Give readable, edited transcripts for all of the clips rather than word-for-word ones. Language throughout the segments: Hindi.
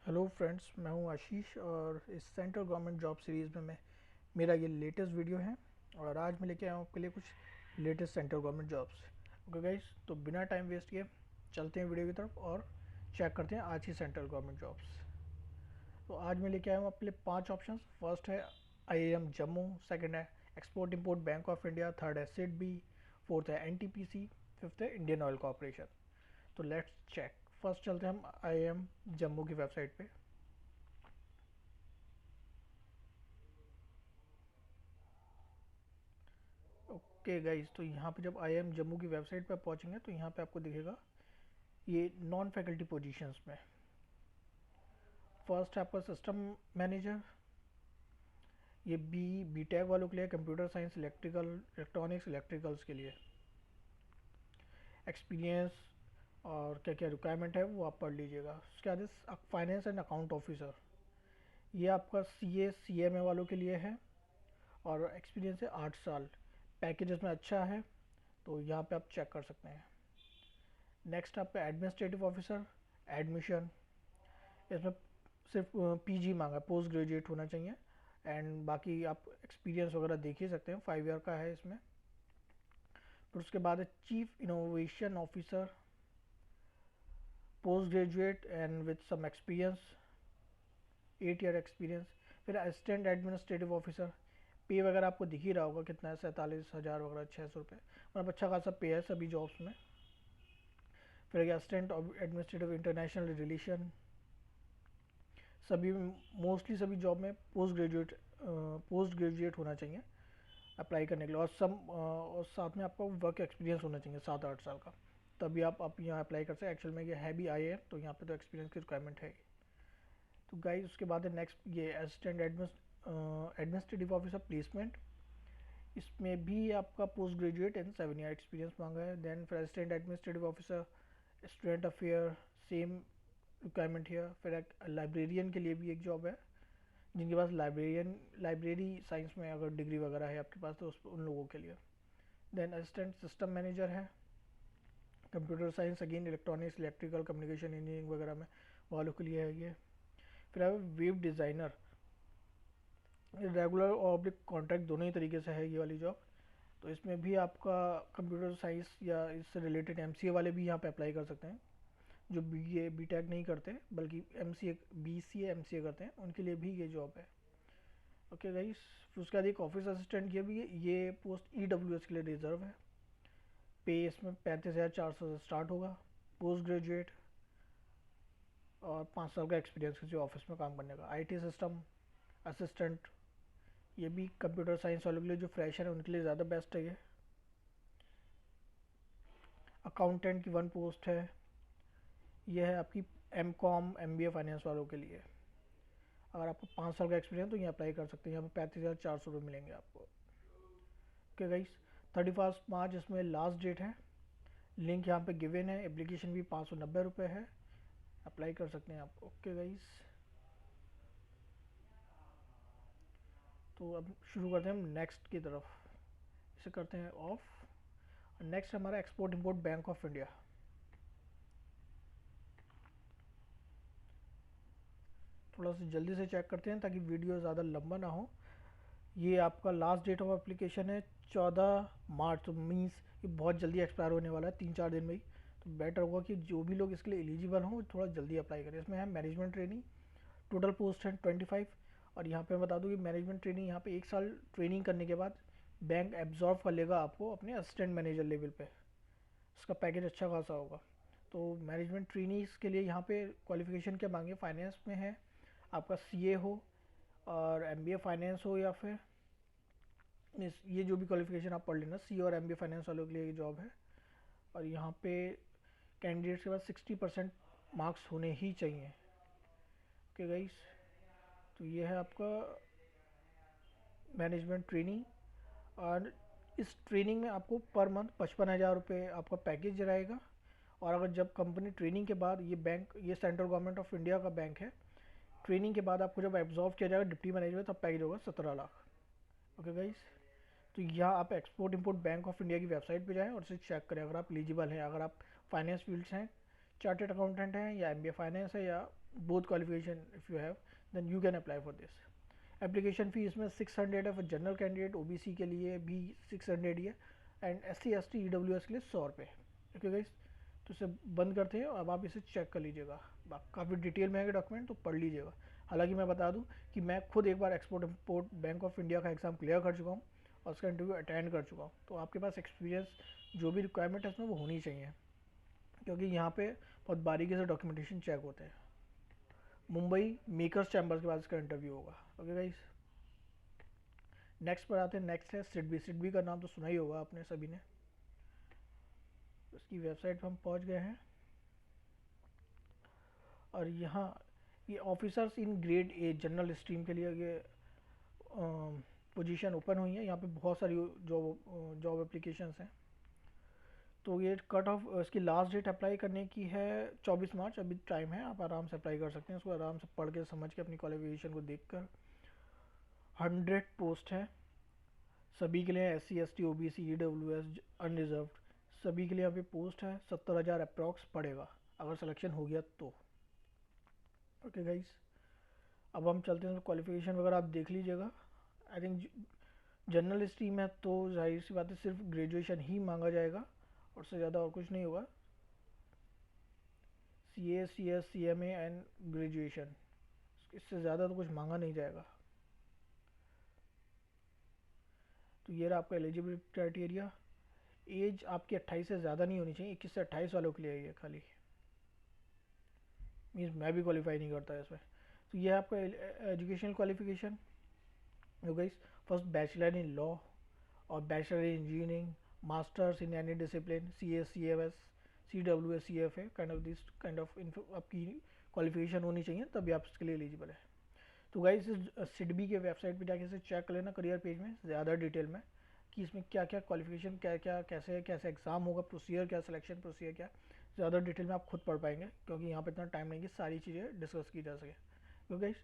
हेलो फ्रेंड्स, मैं हूं आशीष और इस सेंट्रल गवर्नमेंट जॉब सीरीज़ में मेरा ये लेटेस्ट वीडियो है। और आज मैं लेके आया हूँ आपके लिए कुछ latest central government jobs. Okay guys, तो बिना टाइम वेस्ट किए चलते हैं वीडियो की तरफ और चेक करते हैं आज की सेंट्रल गवर्नमेंट जॉब्स। तो आज मैं लेके आया हूँ आपके लिए 5 ऑप्शन। फर्स्ट है IIM जम्मू, सेकंड है export import bank of India, third है SIDBI, फोर्थ है NTPC, फिफ्थ है इंडियन ऑयल कॉरपोरेशन। तो लेट्स चेक। फर्स्ट चलते हैं हम IIM जम्मू की वेबसाइट पे। ओके गाइज, तो यहाँ पे जब IIM जम्मू की वेबसाइट पे पहुँचेंगे तो यहाँ पे आपको दिखेगा ये नॉन फैकल्टी पोजीशंस में। फर्स्ट है आपका सिस्टम मैनेजर। ये बीटेक वालों के लिए, कंप्यूटर साइंस, इलेक्ट्रॉनिक्स, इलेक्ट्रिकल्स के लिए। एक्सपीरियंस और क्या क्या रिक्वायरमेंट है वो आप पढ़ लीजिएगा। उसके बाद फाइनेंस एंड अकाउंट ऑफिसर, ये आपका CA CMA वालों के लिए है और एक्सपीरियंस है 8 साल। पैकेज इसमें अच्छा है तो यहाँ पे आप चेक कर सकते हैं। नेक्स्ट आपका एडमिनिस्ट्रेटिव ऑफिसर एडमिशन, इसमें सिर्फ PG मांगा है, पोस्ट ग्रेजुएट होना चाहिए। एंड बाकी आप एक्सपीरियंस वगैरह देख ही सकते हैं, 5 ईयर का है इसमें। फिर उसके बाद है chief innovation officer, post graduate and with some experience, 8 year experience. फिर असिस्टेंट एडमिनिस्ट्रेटिव ऑफिसर, पे वगैरह आपको दिख ही रहा होगा कितना है, 47,000 वगैरह, 600 रुपये, मतलब अच्छा खासा पे है सभी जॉब्स में। फिर गया असिस्टेंट एडमिनिस्ट्रेटिव इंटरनेशनल रिलेशन, सभी मोस्टली सभी जॉब में पोस्ट ग्रेजुएट होना चाहिए अप्लाई करने के लिए। और साथ में आपका वर्क एक्सपीरियंस होना चाहिए 7-8 साल का, तभी आप यहाँ अप्लाई कर सकते हैं। एक्चुअल में ये है भी IIM, तो यहाँ पे तो एक्सपीरियंस की रिक्वायरमेंट है। तो गाइस उसके बाद है नेक्स्ट ये असिस्टेंट एडमिनिस्ट्रेटिव ऑफिसर प्लेसमेंट। इसमें भी आपका post graduate and 7 year experience मांगा है। देन फिर assistant administrative officer student affair, same requirement है। फिर एक लाइब्रेरियन के लिए भी एक जॉब है, जिनके पास लाइब्रेरी साइंस में अगर डिग्री वगैरह है आपके पास तो उन लोगों के लिए। देन असिस्टेंट सिस्टम मैनेजर है, computer science, again electronics, electrical, communication engineering वगैरह में वालों के लिए है ये। फिर है वेब डिज़ाइनर, रेगुलर और ऑब्लिक कॉन्ट्रैक्ट दोनों ही तरीके से है ये वाली जॉब। तो इसमें भी आपका कंप्यूटर साइंस या इससे रिलेटेड MCA वाले भी यहाँ पे अप्लाई कर सकते हैं, जो BA BTech नहीं करते बल्कि MCA BCA MCA करते हैं, उनके लिए भी ये जॉब है। ओके गाइस, फिर उसके बाद एक ऑफिस असिस्टेंट की भी है, ये पोस्ट EWS के लिए रिजर्व है। पे इसमें 35,400 से स्टार्ट होगा, पोस्ट ग्रेजुएट और 5 साल का एक्सपीरियंस किसी ऑफिस में काम करने का। IT सिस्टम असिस्टेंट, ये भी कंप्यूटर साइंस वालों के लिए, जो फ्रेशर है उनके लिए ज़्यादा बेस्ट है ये। अकाउंटेंट की 1 पोस्ट है, ये है आपकी MCOM MBA फाइनेंस वालों के लिए। अगर आपको 5 साल का एक्सपीरियंस तो ये अप्लाई कर सकते हैं, यहाँ पे 35,400 रुपये मिलेंगे आपको। ओके गाइस, 31 मार्च इसमें लास्ट डेट है। लिंक यहाँ पे गिवन है, एप्लीकेशन भी 590 रुपये है, अप्लाई कर सकते हैं आप। ओके गाइस, तो अब शुरू करते हैं हम नेक्स्ट की तरफ। इसे करते हैं ऑफ। नेक्स्ट हमारा export import bank of India. थोड़ा सा जल्दी से चेक करते हैं ताकि वीडियो ज़्यादा लंबा ना हो। ये आपका लास्ट डेट ऑफ एप्लीकेशन है 14 मार्च, तो मीन्स ये बहुत जल्दी एक्सपायर होने वाला है, 3-4 दिन में ही। तो बेटर होगा कि जो भी लोग इसके लिए एलिजिबल हों थोड़ा जल्दी अप्लाई करें। इसमें है मैनेजमेंट ट्रेनिंग, टोटल पोस्ट है 25। और यहाँ पे मैं बता दूँ कि मैनेजमेंट ट्रेनिंग, यहाँ पे 1 साल ट्रेनिंग करने के बाद बैंक एब्जॉर्व कर लेगा आपको अपने असिस्टेंट मैनेजर लेवल पे। इसका पैकेज अच्छा खासा होगा। तो मैनेजमेंट ट्रेनीज के लिए यहाँ पे क्वालिफिकेशन क्या मांगे, फाइनेंस में है आपका CA हो और MBA फाइनेंस हो, या फिर ये जो भी क्वालिफिकेशन आप पढ़ लेना, CA और MBA फाइनेंस वालों के लिए ये जॉब है। और यहाँ पे कैंडिडेट्स के पास 60% मार्क्स होने ही चाहिए। ओके गाइस, तो ये है आपका मैनेजमेंट ट्रेनिंग। और इस ट्रेनिंग में आपको पर मंथ 55,000 रुपये आपका पैकेज रहेगा। और अगर जब कंपनी ट्रेनिंग के बाद, ये सेंट्रल गवर्नमेंट ऑफ इंडिया का बैंक है, ट्रेनिंग के बाद आपको जब एब्जॉर्व किया जाएगा डिप्टी मैनेजर में, तब पैकेज होगा 17 लाख। ओके गाइस, तो यहाँ आप export import bank of India की वेबसाइट पे जाएं और इसे चेक करें अगर आप एलिजिबल हैं। अगर आप फाइनेंस फील्ड्स हैं, चार्टेड अकाउंटेंट हैं, या MBA फाइनेंस है, या both qualification if you have, then you can apply for this. Application fee इसमें 600 है फॉर जनरल कैंडिडेट, ओबीसी के लिए भी 600 ही है, एंड एससी एसटी ईडब्ल्यूएस के लिए 100 रुपये। ओके गाइस, तो इसे बंद करते हैं। अब आप इसे चेक कर लीजिएगा, काफ़ी डिटेल में है डॉक्यूमेंट, तो पढ़ लीजिएगा। हालांकि मैं बता दूं कि मैं खुद एक बार export import bank of India का एग्ज़ाम क्लियर कर चुका हूँ और उसका इंटरव्यू अटेंड कर चुका हूँ, तो आपके पास एक्सपीरियंस जो भी रिक्वायरमेंट है उसमें वो होनी चाहिए, क्योंकि यहाँ पे बहुत बारीकी से डॉक्यूमेंटेशन चेक होते हैं। मुंबई मेकर्स चैम्बर के बाद इसका इंटरव्यू होगा। ओके गाइस, नेक्स्ट पर आते हैं। नेक्स्ट है सिडबी। सिडबी का नाम तो सुना ही होगा आपने सभी ने। उसकी वेबसाइट पर हम पहुंच गए हैं और यहाँ ये officers in grade a general stream के लिए ये पोजीशन ओपन हुई है। यहाँ पे बहुत सारी जॉब एप्लीकेशंस हैं। तो ये कट ऑफ इसकी लास्ट डेट अप्लाई करने की है 24 मार्च। अभी टाइम है, आप आराम से अप्लाई कर सकते हैं इसको, आराम से पढ़ के समझ के अपनी क्वालिफिकेशन को देख कर। 100 पोस्ट हैं सभी के लिए, S C S T O B C E W S unreserved, सभी के लिए यहाँ पे पोस्ट है। 70,000 अप्रॉक्स पड़ेगा अगर सिलेक्शन हो गया तो। ओके गाइस, अब हम चलते हैं, क्वालिफिकेशन वगैरह आप देख लीजिएगा। आई थिंक जनरल स्ट्रीम है तो जाहिर सी बात है सिर्फ ग्रेजुएशन ही मांगा जाएगा और उससे ज़्यादा और कुछ नहीं होगा। C A C S C M A and graduation, इससे ज़्यादा तो कुछ मांगा नहीं जाएगा। तो ये रहा आपका एलिजिबिलिटी क्राइटेरिया। एज आपकी 28 से ज़्यादा नहीं होनी चाहिए, 21 से 28 वालों के लिए है ये खाली, मीन्स मैं भी क्वालिफाई नहीं करता है इसमें। तो ये है आपका एजुकेशनल क्वालिफिकेशन। हो गई फर्स्ट बैचलर इन लॉ और bachelor in engineering, masters in any discipline, C S C M S C W S C F A kind of this kind of आपकी क्वालिफिकेशन होनी चाहिए, तभी आप इसके लिए एलिजिबल है। तो गाइस इस सिडबी के वेबसाइट पे जाके इसे चेक कर लेना करियर पेज में ज़्यादा डिटेल में कि इसमें क्या क्या क्वालिफिकेशन, क्या क्या कैसे कैसे एग्ज़ाम होगा, प्रोसीजर क्या, सिलेक्शन प्रोसीजर क्या, ज़्यादा डिटेल में आप खुद पढ़ पाएंगे, क्योंकि यहाँ पे इतना टाइम नहीं कि सारी चीज़ें डिस्कस की जा सके। तो गाइस,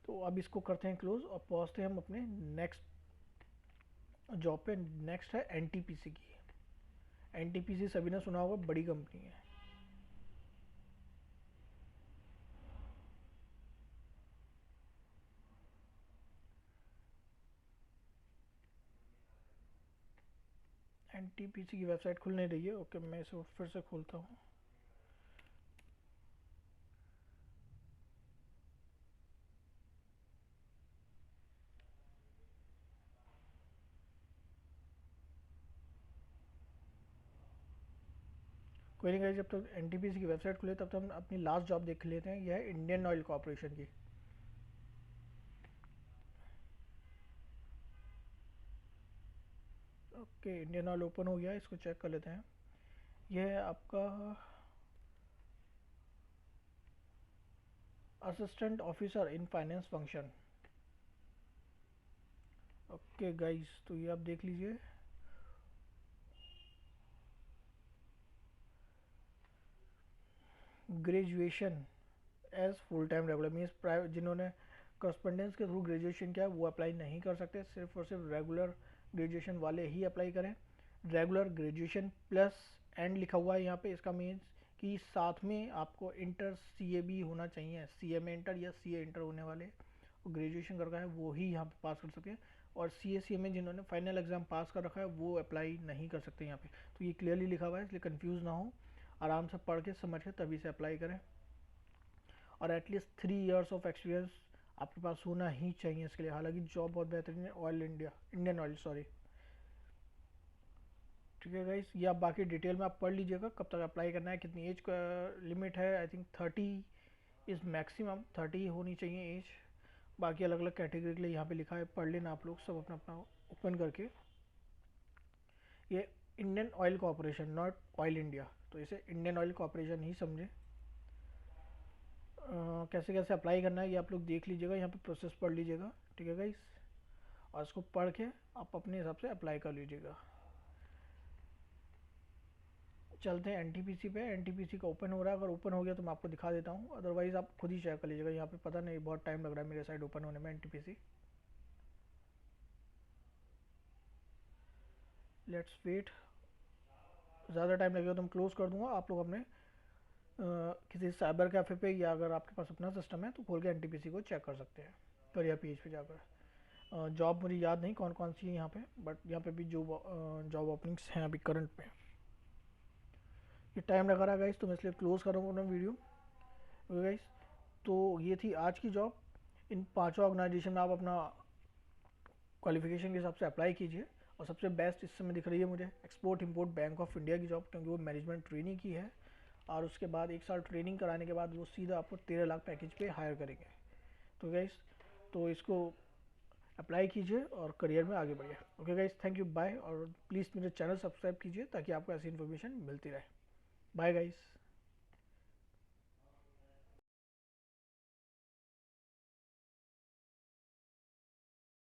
तो अब इसको करते हैं क्लोज और पहुँचते हैं हम अपने नेक्स्ट जॉब पे। नेक्स्ट है एनटीपीसी की। एनटीपीसी सभी ने सुना होगा, बड़ी कंपनी है। एनटीपीसी की वेबसाइट खुल नहीं रही है। ओके, मैं इसे फिर से खोलता हूँ। कोई नहीं गाइस, जब तक एनटीपीसी की वेबसाइट खुले तब तक हम अपनी लास्ट जॉब देख लेते हैं। यह है इंडियन ऑयल कॉरपोरेशन की। ओके, इंडियन ऑयल ओपन हो गया, इसको चेक कर लेते हैं। यह है आपका assistant officer in finance function. Okay guys, तो ये आप देख लीजिए। Graduation as full time regular, means private जिन्होंने करस्पॉन्डेंस के थ्रू ग्रेजुएशन किया वो अप्लाई नहीं कर सकते, सिर्फ और सिर्फ रेगुलर ग्रेजुएशन वाले ही अप्लाई करें। रेगुलर ग्रेजुएशन प्लस एंड लिखा हुआ है यहाँ पे, इसका मीन्स कि साथ में आपको इंटर सी ए भी होना चाहिए। सी ए में इंटर या सी ए इंटर होने वाले ग्रेजुएशन कर रखा है वो ही यहाँ पे पास कर सके, और सी ए सी ए में जिन्होंने फाइनल एग्जाम पास कर रखा है वो अप्लाई नहीं कर सकते यहाँ पे। तो ये क्लियरली लिखा हुआ है, इसलिए कंफ्यूज ना हो, आराम से पढ़ के समझ के तभी से अप्लाई करें। और एटलीस्ट 3 इयर्स ऑफ एक्सपीरियंस आपके पास होना ही चाहिए इसके लिए। हालांकि जॉब बहुत बेहतरीन है, oil India, Indian oil sorry. ठीक है गाइस, ये आप बाकी डिटेल में आप पढ़ लीजिएगा कब तक अप्लाई करना है, कितनी एज का लिमिट है। आई थिंक 30 इज़ मैक्सिमम, 30 होनी चाहिए एज। बाकी अलग अलग कैटेगरी के लिए यहाँ पे लिखा है, पढ़ लेना आप लोग सब अपना अपना ओपन करके। ये Indian oil corporation, not oil India, तो इसे इंडियन ऑयल कॉरपोरेशन ही समझे। कैसे कैसे अप्लाई करना है ये आप लोग देख लीजिएगा, यहाँ पे प्रोसेस पढ़ लीजिएगा। ठीक है गाइस, और इसको पढ़ के आप अपने हिसाब से अप्लाई कर लीजिएगा। चलते हैं एनटीपीसी पे। एनटीपीसी का ओपन हो रहा है, अगर ओपन हो गया तो मैं आपको दिखा देता हूँ, अदरवाइज़ आप खुद ही चेक कर लीजिएगा। यहाँ पे पता नहीं बहुत टाइम लग रहा है मेरे साइड ओपन होने में एनटीपीसी। लेट्स वेट, ज़्यादा टाइम लगेगा तो मैं क्लोज़ कर दूँगा, आप लोग अपने किसी साइबर कैफ़े पे, या अगर आपके पास अपना सिस्टम है तो खोल के एनटीपीसी को चेक कर सकते हैं करियर पेज पे जाकर। जॉब मुझे याद नहीं कौन कौन सी है यहाँ पे, बट यहाँ पे भी जो जॉब ओपनिंग्स हैं अभी करंट पे। ये टाइम लगा रहा गाइस, तो मैं इसलिए क्लोज कर रहा हूँ अपना वीडियो। ओके गाइस, तो ये थी आज की जॉब। इन पांचों ऑर्गेनाइजेशन में आप अपना क्वालिफिकेशन के हिसाब से अप्लाई कीजिए। और सबसे बेस्ट इस समय दिख रही है मुझे export import bank of India की जॉब, क्योंकि वो मैनेजमेंट ट्रेनिंग की है, और उसके बाद 1 साल ट्रेनिंग कराने के बाद वो सीधा आपको 13 लाख पैकेज पे हायर करेंगे। तो गाइस, तो इसको अप्लाई कीजिए और करियर में आगे बढ़िए। Okay guys, thank you, bye. और प्लीज़ मेरे चैनल सब्सक्राइब कीजिए ताकि आपको ऐसी इन्फॉर्मेशन मिलती रहे। Bye guys.